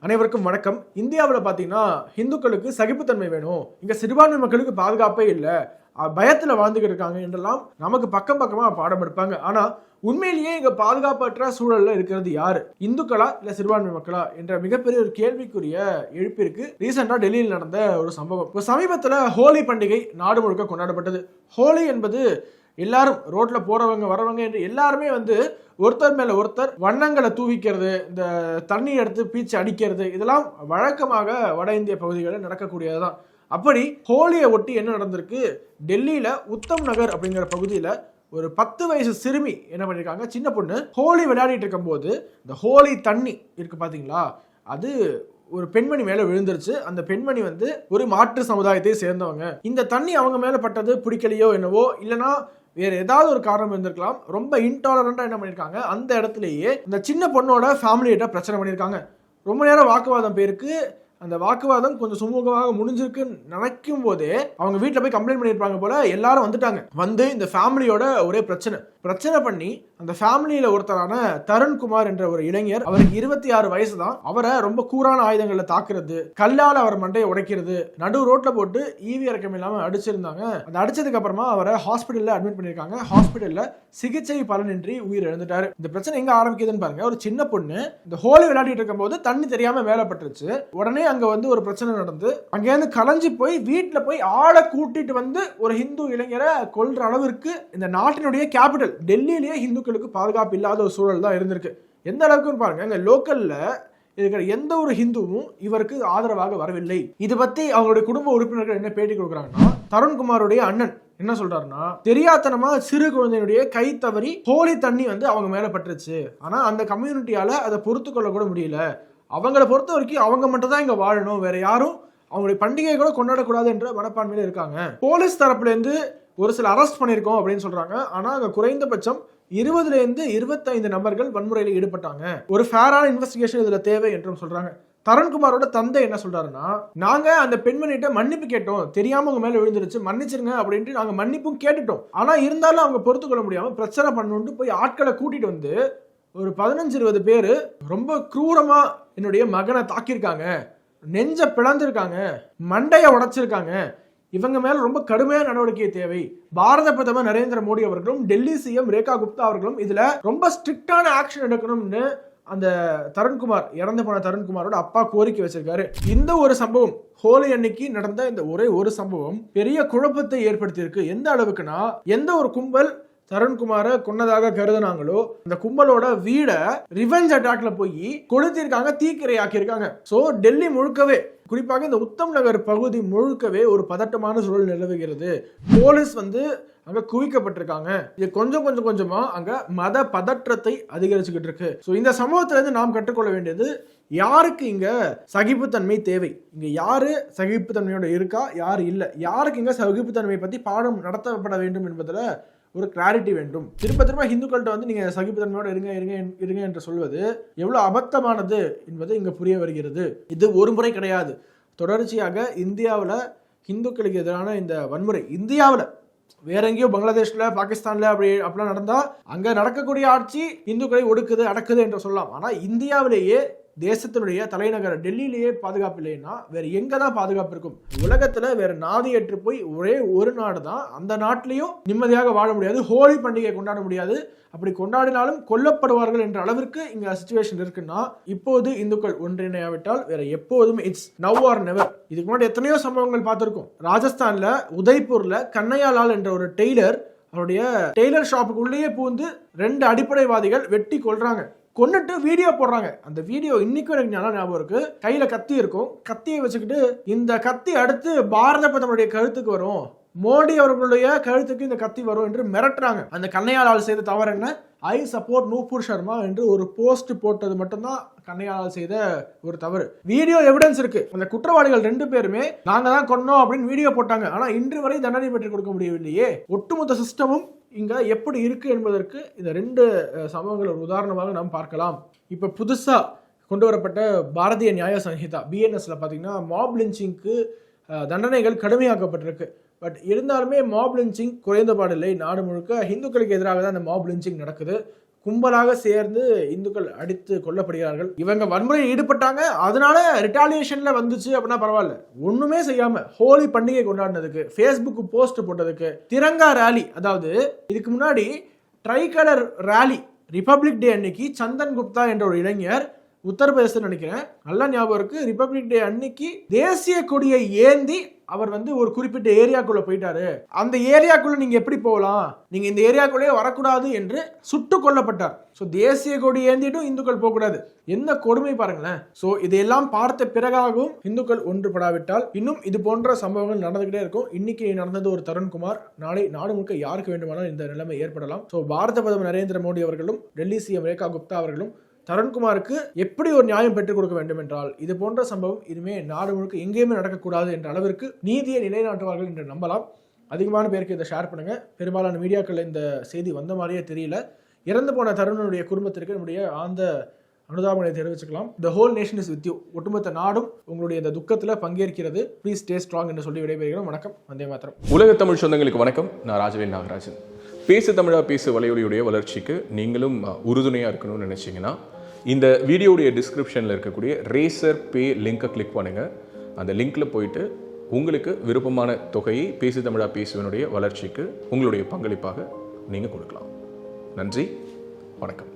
அனைவருக்கும் வணக்கம். இந்தியாவில் பார்த்தீங்கன்னா இந்துக்களுக்கு சகிப்புத்தன்மை வேணும், இங்கே சிறுபான்மை மக்களுக்கு பாதுகாப்பே இல்லை, பயத்தில் வாழ்ந்துகிட்டு இருக்காங்க என்றெல்லாம் நமக்கு பக்கம் பக்கமாக பாடம் எடுப்பாங்க. ஆனால் உண்மையிலேயே இங்கே பாதுகாப்பற்ற சூழலில் இருக்கிறது யாரு, இந்துக்களா இல்லை சிறுபான்மை மக்களா என்ற மிகப்பெரிய ஒரு கேள்விக்குரிய எழுப்பிற்கு ரீசெண்டாக டெல்லியில் நடந்த ஒரு சம்பவம். இப்போ சமீபத்தில் ஹோலி பண்டிகை நாடு முழுக்க கொண்டாடப்பட்டது. ஹோலி என்பது எல்லாரும் ரோட்ல போறவங்க வரவங்க என்று எல்லாருமே ஒருத்தர் மேல ஒருத்தர் வண்ணங்களை தூவிக்கிறது, இந்த தண்ணி எடுத்து பீச்சு அடிக்கிறது, இதெல்லாம் வழக்கமாக வட இந்திய பகுதிகளில் நடக்கக்கூடியதுதான். அப்படி ஹோலியை ஒட்டி என்ன நடந்திருக்கு, டெல்லியில உத்தம் நகர் அப்படிங்கிற பகுதியில ஒரு 10 வயசு சிறுமி என்ன பண்ணிருக்காங்க, சின்ன பொண்ணு ஹோலி விளையாடிட்டு இருக்கும் போது இந்த ஹோலி தண்ணி இருக்கு பாத்தீங்களா, அது ஒரு பெண்மணி மேல விழுந்துருச்சு. அந்த பெண்மணி ஒரு மாற்று சமுதாயத்தை சேர்ந்தவங்க. இந்த தண்ணி அவங்க மேல பட்டது பிடிக்கலையோ என்னவோ, இல்லைன்னா வேற ஏதாவது ஒரு காரணம் இருந்திருக்கலாம். ரொம்ப இன்டாலரண்டா என்ன பண்ணிருக்காங்க, அந்த இடத்துலயே இந்த சின்ன பொண்ணோட ஃபேமிலியிட்ட பிரச்சனை பண்ணிருக்காங்க. ரொம்ப நேரம் வாக்குவாதம் பேருக்கு. அந்த வாக்குவாதம் கொஞ்சம் சுமூகமாக முடிஞ்சிருக்குன்னு நினைக்கும் போதே அவங்க வீட்டில் போய் கம்ப்ளைண்ட் பண்ணியிருப்பாங்க போல. எல்லாரும் வந்துட்டாங்க. இந்த ஃபேமிலியோட ஒரே பிரச்சனை பண்ணி அந்த ஃபேமிலியில ஒருத்தரான தருண்குமார் என்ற ஒரு இளைஞர், அவருக்கு 26 வயசு தான், அவரை ரொம்ப கூரான ஆயுதங்களை தாக்குறது, கல்லால் அவர் மண்டையை உடைக்கிறது, நடு ரோட்ல போட்டு ஈவி இறக்கம் இல்லாம அடிச்சிருந்தாங்க. அந்த அடிச்சதுக்கு அப்புறமா அவரை ஹாஸ்பிட்டல்ல அட்மிட் பண்ணிருக்காங்க. ஹாஸ்பிட்டல்ல சிகிச்சை பலனின்றி உயிர் இழந்துட்டாரு. இந்த பிரச்சனை எங்க ஆரம்பிக்குதுன்னு பாருங்க. ஒரு சின்ன பொண்ணு இந்த ஹோலி விளையாடிட்டு இருக்கும் போது தண்ணி தெரியாம மேல பட்டுருச்சு. உடனே அங்க ஒரு பிரச்சனை நடந்து அங்கேருந்து கலைஞ்சு போய் வீட்டுல போய் ஆளை கூட்டிட்டு ஒரு ஹிந்து இளைஞரை கொல்ற அளவிற்கு இந்த நாட்டினுடைய கேபிட்டல் டெல்லியிலேயே ஹிந்துக்களுக்கு பாதுகாப்பு இல்லாத ஒரு சூழல் தான் இருந்திருக்கு. எந்த அளவுக்குன்னு பாருங்க, இங்க லோக்கல்ல இருக்கிற எந்த ஒரு ஹிந்துவும் இவருக்கு ஆதரவாக வரவில்லை. இது பத்தி அவங்களுடைய குடும்ப உறுப்பினர்கள் என்ன பேட்டி கொடுக்குறாங்கன்னா, தருண்குமாருடைய அண்ணன் என்ன சொல்றாருன்னா, தெரியாதனமா சிறு குழந்தையுடைய கை தவறி ஹோலி தண்ணி அவங்க மேல பட்டுருச்சு. ஆனா அந்த கம்யூனிட்டியால அதை பொறுத்து கொள்ள கூட முடியல. அவங்களை பொறுத்த வரைக்கும் அவங்க மட்டும் தான் இங்க வாழணும், வேற யாரும் அவங்களுடைய பண்டிகையை கூட கொண்டாடக்கூடாது என்ற மனப்பான்மையில இருக்காங்க. போலீஸ் தரப்புல இருந்து ஒரு சில அரெஸ்ட் பண்ணிருக்கோம் அப்படின்னு சொல்றாங்க. ஆனா அங்க குறைந்தபட்சம் 20 இருந்து 25 நபர்கள் வன்முறையில் ஈடுபட்டாங்க. ஒரு ஃபேரான இன்வெஸ்டிகேஷன் இதுல தேவை என்றும் சொல்றாங்க. தருண்குமாரோட தந்தை என்ன சொல்றாருன்னா, நாங்க அந்த பெண்மணிட்ட மன்னிப்பு கேட்டோம், தெரியாம உங்க மேல விழுந்துருச்சு, மன்னிச்சிருங்க அப்படின்ட்டு நாங்க மன்னிப்பும் கேட்டுட்டோம். ஆனா இருந்தாலும் அவங்க பொறுத்து கொள்ள முடியாம பிரச்சனை பண்ணணும்னு போய் ஆட்களை கூட்டிட்டு ஒரு 15-20 பேரு ரொம்ப கிரூரமா என்னுடைய மகனை தாக்கியிருக்காங்க, நெஞ்ச பிளந்திருக்காங்க, மண்டைய உடைச்சிருக்காங்க. இவங்க மேல ரொம்ப கடுமையான நடவடிக்கை தேவை. பாரத பிரதமர் நரேந்திர மோடி அவர்களும் டெல்லி சிஎம் ரேகா குப்தா அவர்களும் இதுல ரொம்ப ஸ்ட்ரிக்டான ஆக்ஷன் எடுக்கணும்னு அந்த தருண்குமார், இறந்து போன தருண்குமாரோட அப்பா கோரிக்கை வச்சிருக்காரு. இந்த ஒரு சம்பவம், ஹோலி அன்னைக்கு நடந்த இந்த ஒரே ஒரு சம்பவம் பெரிய குழப்பத்தை ஏற்படுத்தி இருக்கு. எந்த அளவுக்குன்னா, எந்த ஒரு கும்பல் தருண்குமாரை கொன்னதாக கருதுனாங்களோ அந்த கும்பலோட வீட ரிவெஞ்ச் அட்டாக்ல போய் கொளுத்திருக்காங்க, தீக்கிரை ஆக்கியிருக்காங்க. சோ டெல்லி முழுக்கவே, குறிப்பாக இந்த உத்தம் நகர் பகுதி முழுக்கவே ஒரு பதட்டமான சூழல் நிலவுகிறது. போலீஸ் அங்க குவிக்கப்பட்டிருக்காங்க. இது கொஞ்சமா அங்க மத பதற்றத்தை அதிகரிச்சுக்கிட்டு இருக்கு. சோ இந்த சம்பவத்துல இருந்து நாம் கற்றுக்கொள்ள வேண்டியது, யாருக்கு இங்க சகிப்புத்தன்மை தேவை, இங்க யாரு சகிப்புத்தன்மையோட இருக்கா, யாரு இல்ல, யாருக்கு இங்க சகிப்புத்தன்மை பத்தி பாடம் நடத்தப்பட வேண்டும் என்பதுல ஒரு கிளாரிட்டி வேண்டும். திரும்ப ஹிந்துக்கள்கிட்ட நீங்க சகிப்புத்தன்மையோட இருங்க என்று சொல்வது எவ்வளவு அபத்தமானது என்பது இங்க புரிய வருகிறது. இது ஒரு முறை கிடையாது, தொடர்ச்சியாக இந்தியாவில் ஹிந்துக்களுக்கு எதிரான இந்த வன்முறை, இந்தியாவில் வேற எங்கேயோ பங்களாதேஷ்ல பாகிஸ்தான்ல அப்படிலாம் நடந்தா அங்க நடக்கக்கூடிய ஆட்சி இந்துக்களை ஒடுக்குது அடக்குது என்று சொல்லலாம். ஆனா இந்தியாவிலேயே, தேசத்தினுடைய தலைநகர் டெல்லியிலேயே பாதுகாப்பு இல்லைன்னா வேற எங்க தான் பாதுகாப்பு இருக்கும்? உலகத்துல வேற நாதியற்று போய் ஒரே ஒரு நாடு தான், அந்த நாட்டிலையும் நிம்மதியாக வாழ முடியாது, ஹோலி பண்டிகை கொண்டாட முடியாது. அப்படி கொண்டாடினாலும் கொல்லப்படுவார்கள் என்ற அளவிற்கு இங்க சிச்சுவேஷன் இருக்குன்னா, இப்போது இந்துக்கள் ஒன்றிணையாவிட்டால் வேற எப்போதும் இட்ஸ் நவ் ஆர் நெவர். இதுக்கு முன்னாடி எத்தனையோ சம்பவங்கள் பார்த்திருக்கோம். ராஜஸ்தான்ல உதய்பூர்ல கண்ணையாலால் என்ற ஒரு டெய்லர், அவருடைய டெய்லர் ஷாப்புக்கு உள்ளேயே பூந்து 2 அடிப்படைவாதிகள் வெட்டி கொல்றாங்க, கொன்னுட்டு வீடியோ போடுறாங்க. அந்த வீடியோ இன்னைக்கும் எனக்கு நல்லா ஞாபகம் இருக்கு. கையில கத்தி இருக்கும், கத்தியை வச்சுக்கிட்டு இந்த கத்தி அடுத்து பாரத பிரதமருடைய கழுத்துக்கு வரும், மோடி அவர்களுடைய கழுத்துக்கு இந்த கத்தி வரும் என்று மிரட்டுறாங்க. அந்த கண்ணையாளால் செய்த தவறு என்ன, ஐ சப்போர்ட் நூபுர் சர்மா என்று ஒரு போஸ்ட் போட்டது மட்டும்தான் கண்ணையாளால் செய்த ஒரு தவறு. வீடியோ எவிடன்ஸ் இருக்கு. அந்த குற்றவாளிகள் 2 பேருமே நாங்க தான் கொன்னோம் அப்படின்னு வீடியோ போட்டாங்க. ஆனா இன்று வரை தண்டனை பெற்றுக் கொடுக்க முடியவில்லையே. ஒட்டுமொத்த சிஸ்டமும் இங்க எப்படி இருக்கு என்பதற்கு இந்த 2 சம்பவங்கள் ஒரு உதாரணமாக நாம் பார்க்கலாம். இப்ப புதுசா கொண்டு வரப்பட்ட பாரதிய நியாய சங்கீதா BNSல பாத்தீங்கன்னா மாப் லிஞ்சிங்க்கு தண்டனைகள் கடுமையாக்கப்பட்டிருக்கு. பட் இருந்தாலுமே மாப் லிஞ்சிங் குறைந்தபாடு இல்லை. நாடு முழுக்க ஹிந்துக்களுக்கு எதிராக தான் இந்த மாப் லிஞ்சிங் நடக்குது. கும்பலாக சேர்ந்து இந்துக்கள் அடித்து கொல்லப்படுகிறார்கள். இவங்க வன்முறையில் ஈடுபட்டாங்க, அதனால ரிட்டாலியேஷன்ல வந்துச்சு அப்படின்னா பரவாயில்ல. ஒண்ணுமே செய்யாம ஹோலி பண்டிகை கொண்டாடினதுக்கு, ஃபேஸ்புக் போஸ்ட் போட்டதுக்கு, திரங்கா ரேலி, அதாவது இதுக்கு முன்னாடி ட்ரை கலர் ரேலி ரிபப்ளிக் டே அன்னைக்கு சந்தன் குப்தா என்ற ஒரு இளைஞர், உத்தரப்பிரதேசம் நினைக்கிறேன், நல்லா ஞாபகம் இருக்கு, ரிபப்ளிக் டே அன்னைக்கு தேசிய கொடியை ஏந்தி அவர் ஒரு குறிப்பிட்ட ஏரியாக்குள்ள போயிட்டாரு. அந்த ஏரியாக்குள்ள நீங்க எப்படி போகலாம், நீங்க இந்த ஏரியாக்குள்ளே வரக்கூடாது என்று சுட்டு கொல்லப்பட்டார். சோ தேசிய கொடி ஏந்திட்டும் இந்துக்கள் போகக்கூடாது. என்ன கொடுமை பாருங்களேன். சோ இதையெல்லாம் பார்த்த பிறகாகவும் இந்துக்கள் ஒன்றுபடாவிட்டால் இன்னும் இது போன்ற சம்பவங்கள் நடந்துகிட்டே இருக்கும். இன்னைக்கு நடந்தது ஒரு தருண்குமார், நாளை நாடு முழுக்க யாருக்கு வேண்டுமானாலும் இந்த நிலைமை ஏற்படலாம். சோ பாரத பிரதமர் நரேந்திர மோடி அவர்களும் டெல்லி சிஎம் ரேகா குப்தா அவர்களும் தருண்குமாருக்கு எப்படி ஒரு நியாயம் பெற்றுக் கொடுக்க வேண்டும் என்றால், இது போன்ற சம்பவம் இனிமே நாடு முழுக்க எங்கேயுமே நடக்கக்கூடாது என்ற அளவிற்கு நீதியை நிலைநாட்டுவார்கள் என்று நம்பலாம். அதிகமான பேருக்கு இதை ஷேர் பண்ணுங்க. பெரும்பாலான மீடியாக்கள் இந்த செய்தி வந்த மாதிரியே தெரியல. இறந்து போன தருணுடைய குடும்பத்திற்கு நம்முடைய ஆழ்ந்த அனுதாபங்களை தெரிவிச்சுக்கலாம். The whole nation is with you. ஒட்டுமொத்த நாடும் உங்களுடைய இந்த துக்கத்தில் பங்கேற்கிறது. ப்ளீஸ் ஸ்டே ஸ்ட்ராங் என்று சொல்லி விடைபெறுகிறோம். வணக்கம். வந்தே மாத்திரம். உலக தமிழ் சொந்தங்களுக்கு வணக்கம். நான் ராஜவேல் நாகராஜன். பேசு தமிழா பேசு வலையொலியுடைய வளர்ச்சிக்கு நீங்களும் உறுதுணையாக இருக்கணும்னு நினச்சிங்கன்னா இந்த வீடியோடைய டிஸ்கிரிப்ஷனில் இருக்கக்கூடிய ரேசர் பே லிங்கை கிளிக் பண்ணுங்கள். அந்த லிங்க்கில் போயிட்டு உங்களுக்கு விருப்பமான தொகையை பேசு தமிழா பேசுவனுடைய வளர்ச்சிக்கு உங்களுடைய பங்களிப்பாக நீங்கள் கொடுக்கலாம். நன்றி, வணக்கம்.